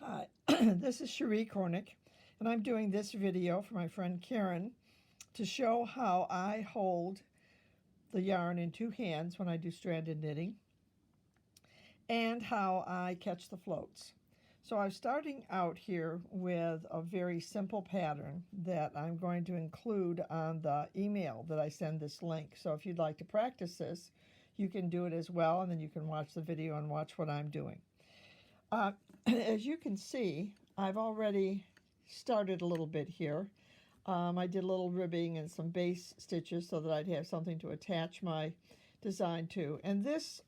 Hi, this is Cherie Kornick, and I'm doing this video for my friend Karen to show how I hold the yarn in two hands when I do stranded knitting and how I catch the floats. So I'm starting out here with a very simple pattern that I'm going to include on the email that I send this link. So if you'd like to practice this, you can do it as well, and then you can watch the video and watch what I'm doing. As you can see, I've already started a little bit here. I did a little ribbing and some base stitches so that I'd have something to attach my design to. And this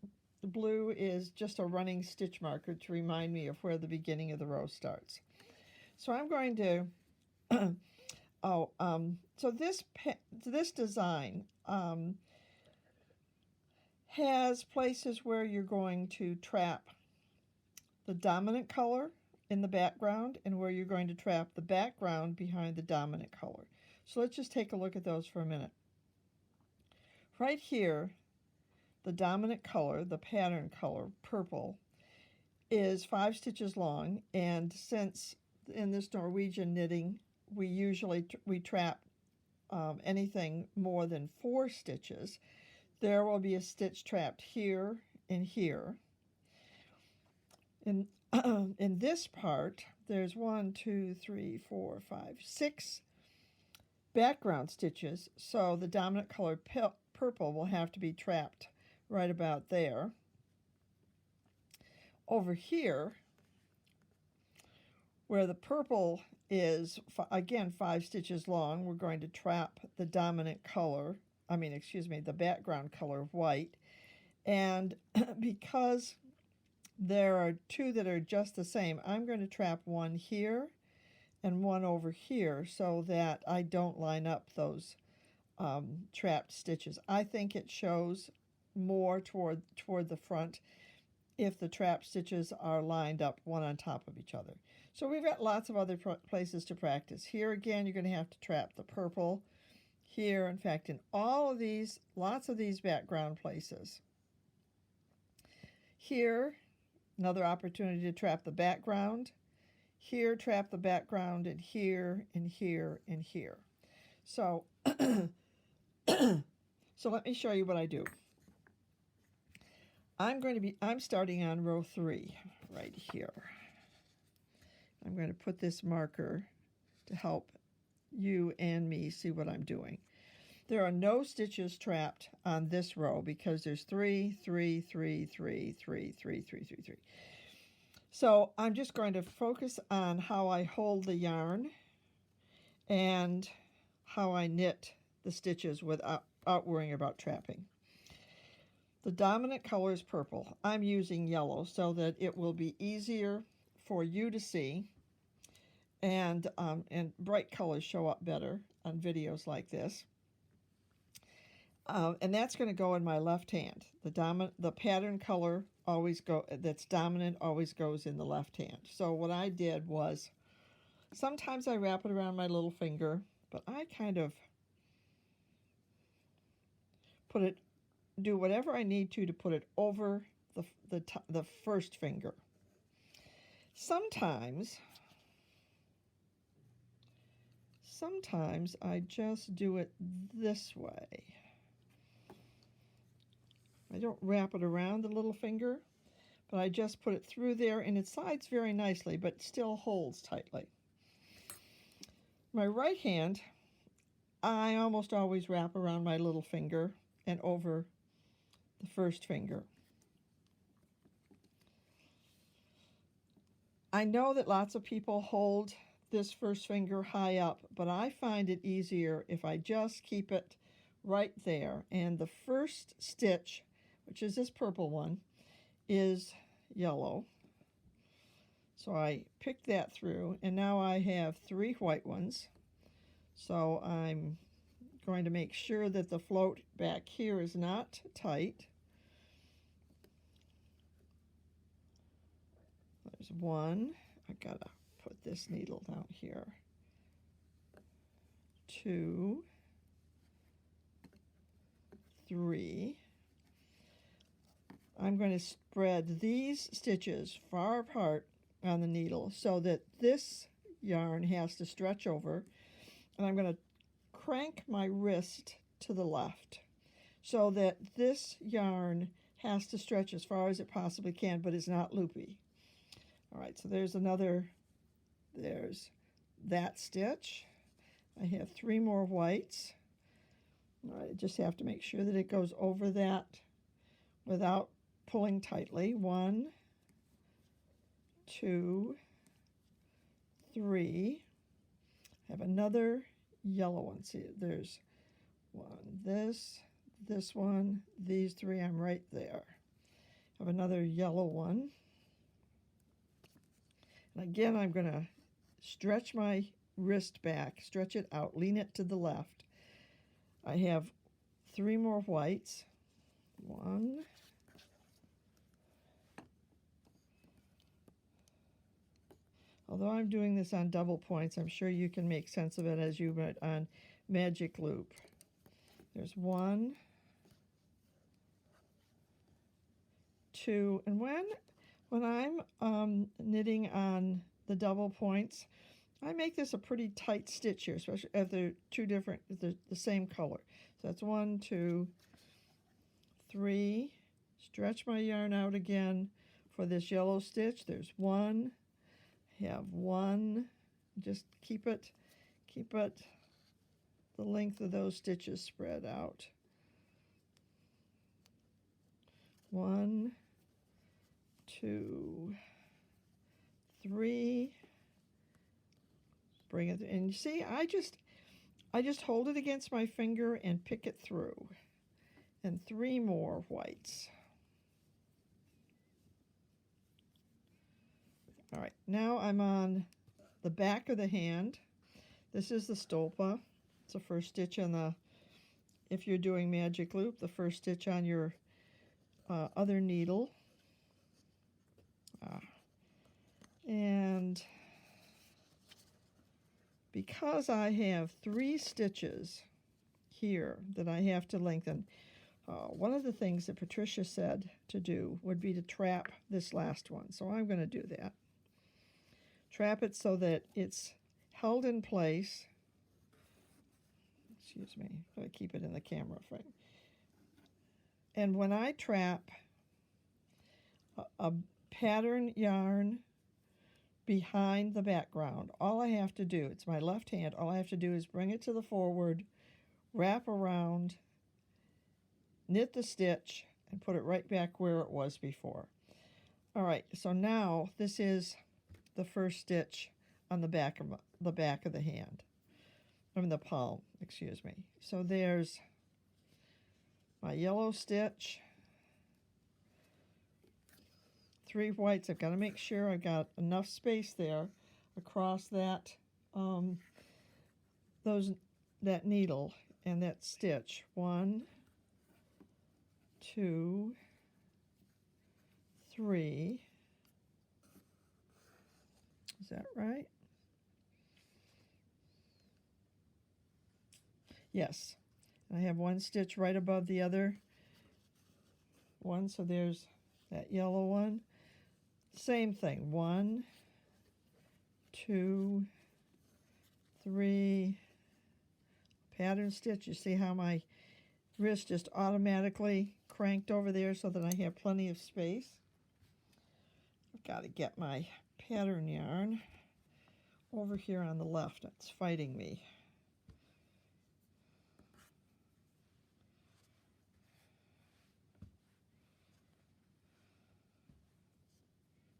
blue is just a running stitch marker to remind me of where the beginning of the row starts. So I'm going to, so this design has places where you're going to trap the dominant color in the background and where you're going to trap the background behind the dominant color. So let's just take a look at those for a minute. Right here, the dominant color, the pattern color, purple, is 5 stitches long, and since in this Norwegian knitting we usually trap anything more than 4 stitches, there will be a stitch trapped here and here. In this part, there's 1, 2, 3, 4, 5, 6 background stitches, so the dominant color purple will have to be trapped right about there. Over here, where the purple is, again, 5 stitches long, we're going to trap the dominant color, the background color of white. And because there are 2 that are just the same, I'm going to trap 1 here and 1 over here so that I don't line up those trapped stitches. I think it shows more toward the front if the trapped stitches are lined up one on top of each other. So we've got lots of other places to practice. Here again, you're going to have to trap the purple. Here, in fact, in all of these, lots of these background places. Here, another opportunity to trap the background. Here, trap the background, and here, and here, and here. So, so let me show you what I do. I'm starting on row 3 right here. I'm going to put this marker to help you and me see what I'm doing. There are no stitches trapped on this row because there's 3, 3, 3, 3, 3, 3, 3, 3, 3. So I'm just going to focus on how I hold the yarn and how I knit the stitches without worrying about trapping. The dominant color is purple. I'm using yellow so that it will be easier for you to see, and bright colors show up better on videos like this. And that's going to go in my left hand. The pattern color that's dominant always goes in the left hand. So what I did was, sometimes I wrap it around my little finger, but I kind of do whatever I need to put it over the first finger. Sometimes I just do it this way. I don't wrap it around the little finger, but I just put it through there, and it slides very nicely, but still holds tightly. My right hand, I almost always wrap around my little finger and over the first finger. I know that lots of people hold this first finger high up, but I find it easier if I just keep it right there. And the first stitch, which is this purple one, is yellow. So I pick that through, and now I have 3 white ones. So I'm going to make sure that the float back here is not tight. There's 1. I gotta put this needle down here. 2, 3. I'm going to spread these stitches far apart on the needle so that this yarn has to stretch over, and I'm going to crank my wrist to the left so that this yarn has to stretch as far as it possibly can, but it's not loopy. All right, so there's that stitch. I have 3 more whites. All right, I just have to make sure that it goes over that without pulling tightly. 1, 2, 3. I have another yellow one. See, there's one, this one, these 3, I'm right there. I have another yellow one. And again, I'm going to stretch my wrist back, stretch it out, lean it to the left. I have 3 more whites. 1, although I'm doing this on double points, I'm sure you can make sense of it as you would on magic loop. There's 1, 2, and when I'm knitting on the double points, I make this a pretty tight stitch here, especially if they're the same color. So that's 1, 2, 3. Stretch my yarn out again for this yellow stitch. There's 1. Have 1. Just keep it the length of those stitches spread out. 1, 2, 3. Bring it, and you see, I just hold it against my finger and pick it through. And 3 more whites. All right, now I'm on the back of the hand. This is the stolpa. It's the first stitch on the, if you're doing magic loop, the first stitch on your other needle. And because I have 3 stitches here that I have to lengthen, one of the things that Patricia said to do would be to trap this last one. So I'm going to do that. Trap it so that it's held in place. Excuse me, I'm going to keep it in the camera frame. And when I trap a pattern yarn behind the background, all I have to do, it's my left hand, all I have to do is bring it to the forward, wrap around, knit the stitch, and put it right back where it was before. All right, so now this is the first stitch on the back of the hand. I mean the palm, excuse me. So there's my yellow stitch, 3 whites. I've got to make sure I've got enough space there across that that needle and that stitch. 1, 2, 3. Is that right? Yes. I have 1 stitch right above the other one, so there's that yellow one. Same thing. 1, 2, 3. Pattern stitch. You see how my wrist just automatically cranked over there so that I have plenty of space. I've got to get my pattern yarn over here on the left. It's fighting me.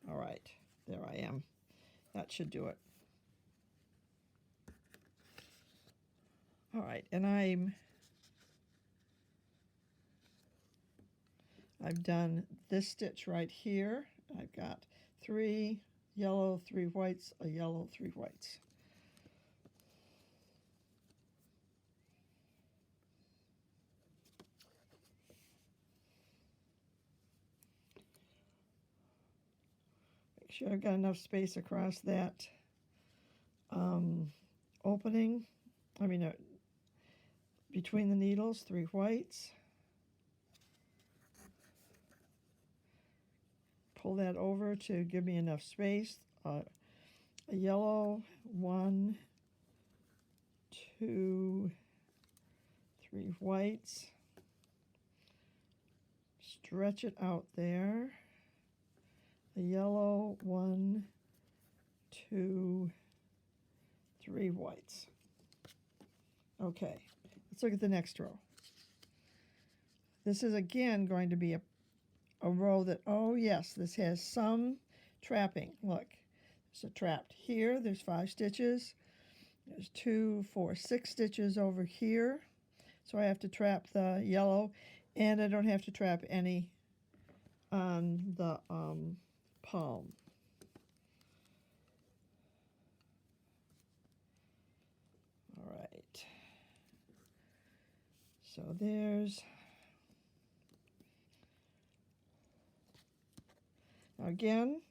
All right, there I am. That should do it. All right, and I've done this stitch right here. I've got 3 yellow, 3 whites, a yellow, 3 whites. Make sure I've got enough space across that opening. I mean, between the needles, 3 whites. Pull that over to give me enough space. a yellow, 1, 2, 3 whites, stretch it out there, a yellow, 1, 2, 3 whites. Okay, let's look at the next row. This is again going to be a row that, oh yes, this has some trapping. Look, there's a trapped here, there's 5 stitches. There's 2, 4, 6 stitches over here. So I have to trap the yellow, and I don't have to trap any on the palm. All right. So there's, now again,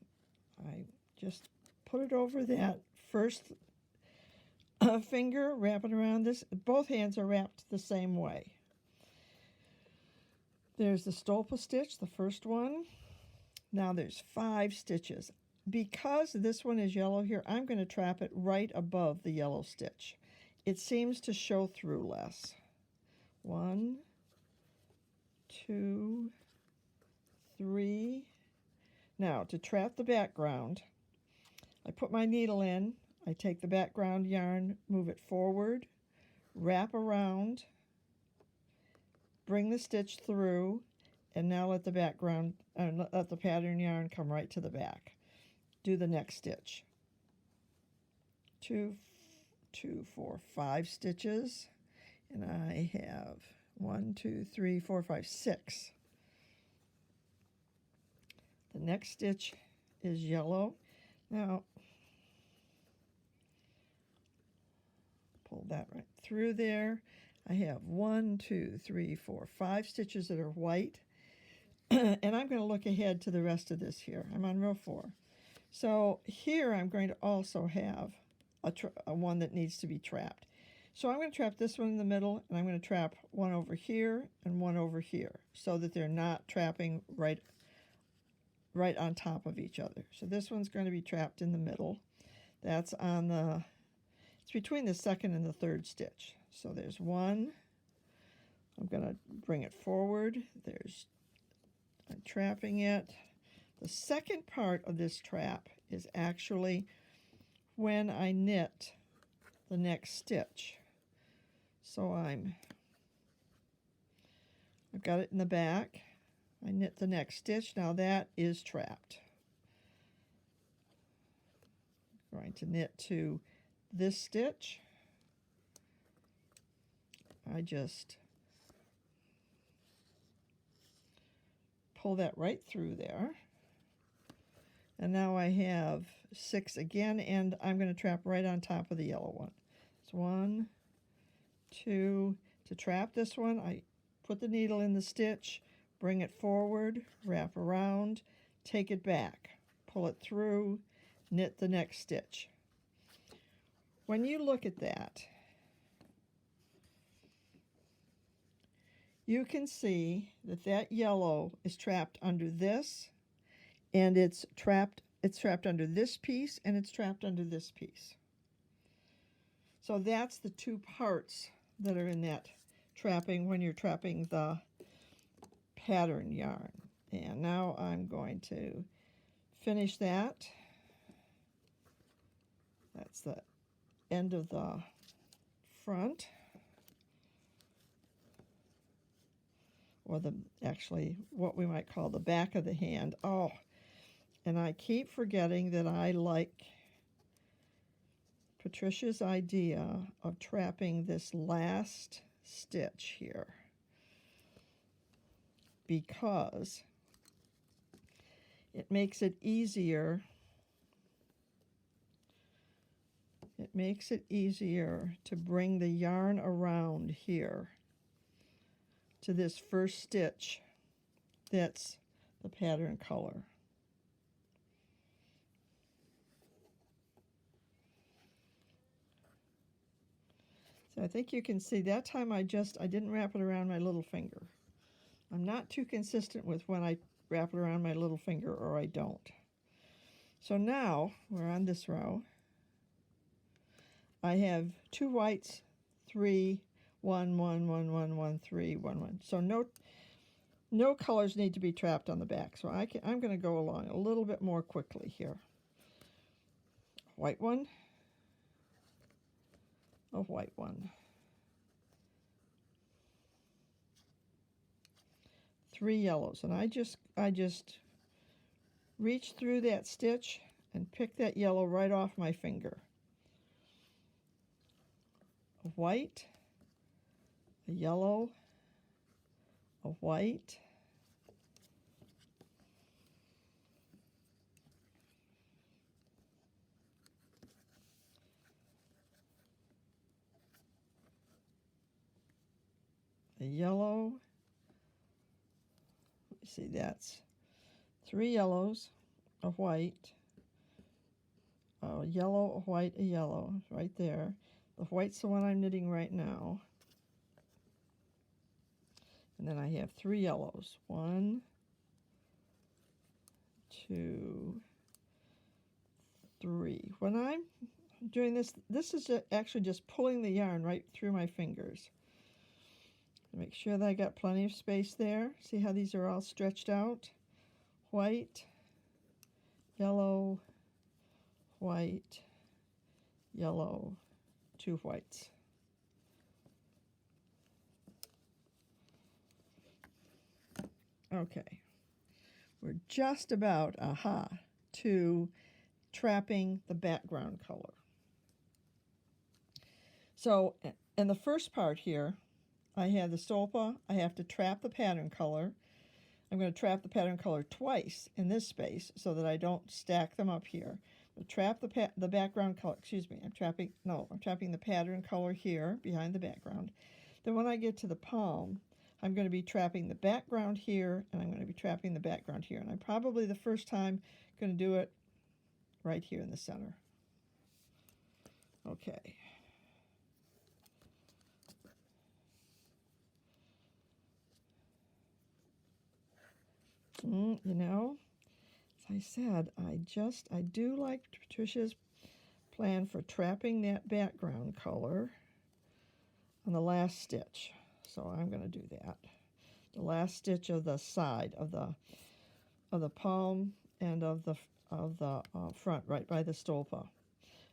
I just put it over that first finger, wrap it around this. Both hands are wrapped the same way. There's the stolpa stitch, the first one. Now there's 5 stitches. Because this one is yellow here, I'm going to trap it right above the yellow stitch. It seems to show through less. 1, 2, 3. Now, to trap the background, I put my needle in, I take the background yarn, move it forward, wrap around, bring the stitch through, and now let the background, let the pattern yarn come right to the back. Do the next stitch. 2, 4, 5 stitches, and I have 1, 2, 3, 4, 5, 6. The next stitch is yellow. Now, pull that right through there. I have 1, 2, 3, 4, 5 stitches that are white. And I'm going to look ahead to the rest of this here. I'm on row 4. So here I'm going to also have a one that needs to be trapped. So I'm going to trap this one in the middle, and I'm going to trap one over here and one over here so that they're not trapping right on top of each other. So this one's going to be trapped in the middle. That's on the, it's between the second and the third stitch. So there's one. I'm going to bring it forward. I'm trapping it. The second part of this trap is actually when I knit the next stitch. So I've got it in the back. I knit the next stitch. Now that is trapped. I'm going to knit to this stitch. I just pull that right through there. And now I have 6 again, and I'm going to trap right on top of the yellow one. It's 1, 2. To trap this one, I put the needle in the stitch, bring it forward, wrap around, take it back, pull it through, knit the next stitch. When you look at that, you can see that that yellow is trapped under this, and it's trapped under this piece, and it's trapped under this piece. So that's the 2 parts that are in that trapping when you're trapping the pattern yarn. And now I'm going to finish that. That's the end of the front, or actually what we might call the back of the hand. Oh, and I keep forgetting that I like Patricia's idea of trapping this last stitch here, because it makes it easier. It makes it easier to bring the yarn around here to this first stitch that's the pattern color. So I think you can see that time I didn't wrap it around my little finger. I'm not too consistent with when I wrap it around my little finger or I don't. So now we're on this row. I have 2 whites, 3, 1, 1, 1, 1, 1, 3, 1, 1. So no colors need to be trapped on the back. So I'm going to go along a little bit more quickly here. White one, a white one. 3 yellows, and I just reach through that stitch and pick that yellow right off my finger. A white, a yellow, a white, a yellow. See, that's 3 yellows, a white, a yellow, a white, a yellow, right there. The white's the one I'm knitting right now. And then I have 3 yellows. 1, 2, 3. When I'm doing this, this is actually just pulling the yarn right through my fingers. Make sure that I got plenty of space there. See how these are all stretched out? White, yellow, white, yellow, 2 whites. Okay, we're just about, to trapping the background color. So in the first part here, I have the stolpa. I have to trap the pattern color. I'm going to trap the pattern color twice in this space so that I don't stack them up here. I'll trap the background color, excuse me, I'm trapping the pattern color here behind the background. Then when I get to the palm, I'm going to be trapping the background here, and I'm going to be trapping the background here. And I'm probably the first time going to do it right here in the center. Okay. You know, as I said, I do like Patricia's plan for trapping that background color on the last stitch. So I'm going to do that. The last stitch of the side of the palm and of the front, right by the stolpa.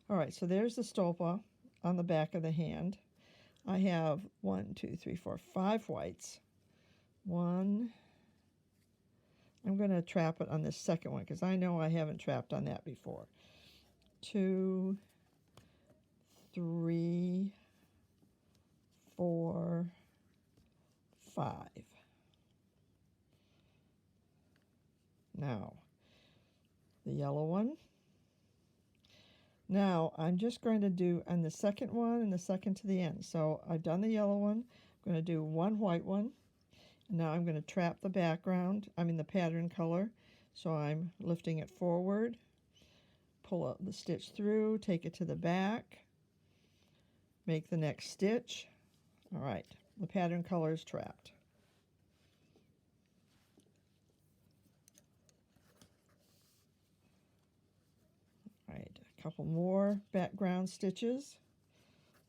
All right, so there's the stolpa on the back of the hand. I have 1, 2, 3, 4, 5 whites. 1. I'm going to trap it on this second one because I know I haven't trapped on that before. 2, 3, 4, 5. Now, the yellow one. Now, I'm just going to do on the second one and the second to the end. So I've done the yellow one. I'm going to do 1 white one. Now I'm going to trap the the pattern color. So I'm lifting it forward, pull out the stitch through, take it to the back, make the next stitch. All right, the pattern color is trapped. All right, a couple more background stitches.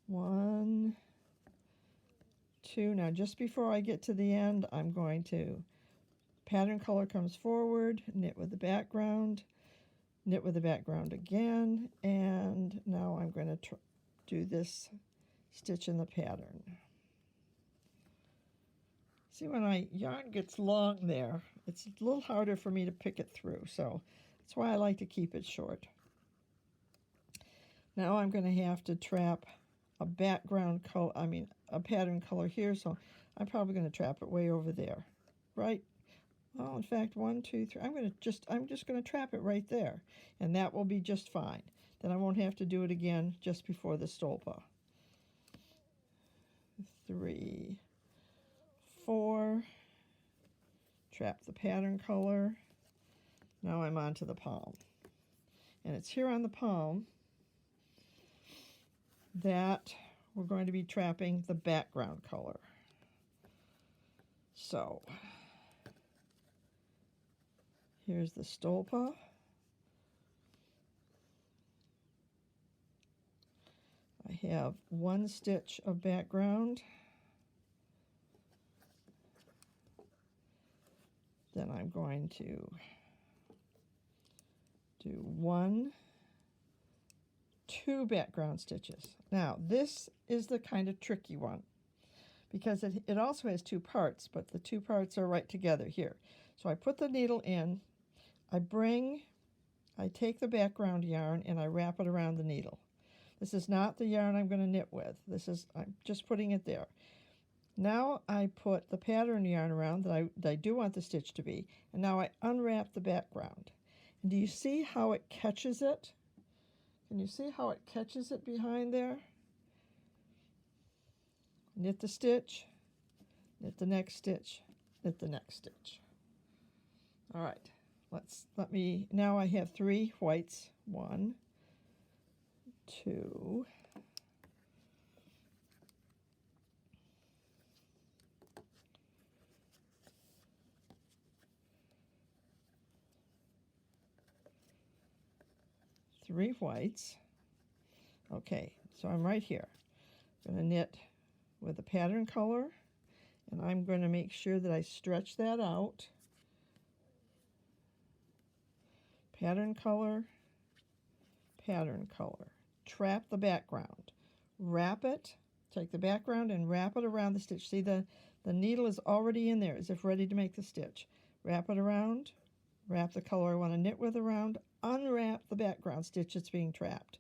1, 2. Now just before I get to the end, I'm going to, pattern color comes forward, knit with the background, knit with the background again, and now I'm going to do this stitch in the pattern. See, when my yarn gets long there, it's a little harder for me to pick it through, so that's why I like to keep it short. Now I'm going to have to trap a background color, a pattern color here, so I'm probably going to trap it way over there, right? Well, in fact, 1, 2, 3. I'm just going to trap it right there, and that will be just fine. Then I won't have to do it again just before the stolpa. 3, 4. Trap the pattern color. Now I'm onto the palm, and it's here on the palm that we're going to be trapping the background color. So here's the stolpa. have 1 stitch of background. Then I'm going to do 2 background stitches. Now this is the kind of tricky one because it also has 2 parts, but the 2 parts are right together here. So I put the needle in, I take the background yarn and I wrap it around the needle. This is not the yarn I'm going to knit with. I'm just putting it there. Now I put the pattern yarn around that I do want the stitch to be, and now I unwrap the background. And do you see how it catches it? Can you see how it catches it behind there? Knit the stitch, knit the next stitch, knit the next stitch. All right, now I have 3 whites. 1, 2, 3 whites. Okay, so I'm right here. I'm going to knit with a pattern color, and I'm going to make sure that I stretch that out. Pattern color, pattern color. Trap the background. Wrap it, take the background and wrap it around the stitch. See, the needle is already in there as if ready to make the stitch. Wrap it around, wrap the color I want to knit with around, unwrap the background stitch that's being trapped.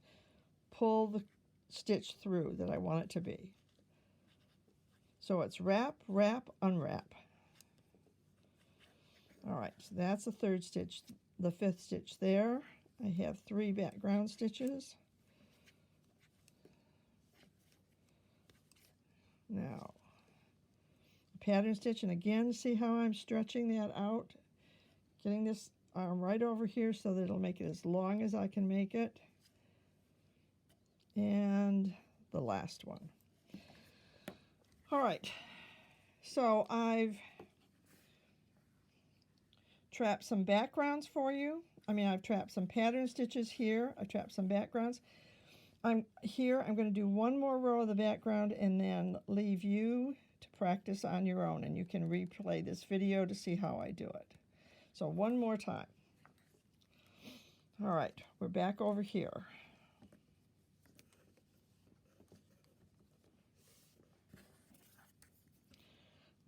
Pull the stitch through that I want it to be. So it's wrap, wrap, unwrap. All right, so that's the 3rd stitch. The 5th stitch there. I have 3 background stitches. Now, pattern stitch, and again, see how I'm stretching that out? Getting this arm right over here so that it'll make it as long as I can make it. And the last one. All right, so I've trapped some backgrounds for you. I've trapped some pattern stitches here. I've trapped some backgrounds. I'm going to do 1 more row of the background and then leave you to practice on your own, and you can replay this video to see how I do it. So 1 more time. All right, we're back over here.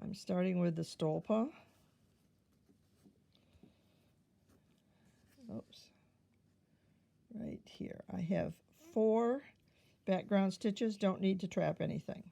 I'm starting with the stolpa. Oops. Right here. I have 4 background stitches, don't need to trap anything.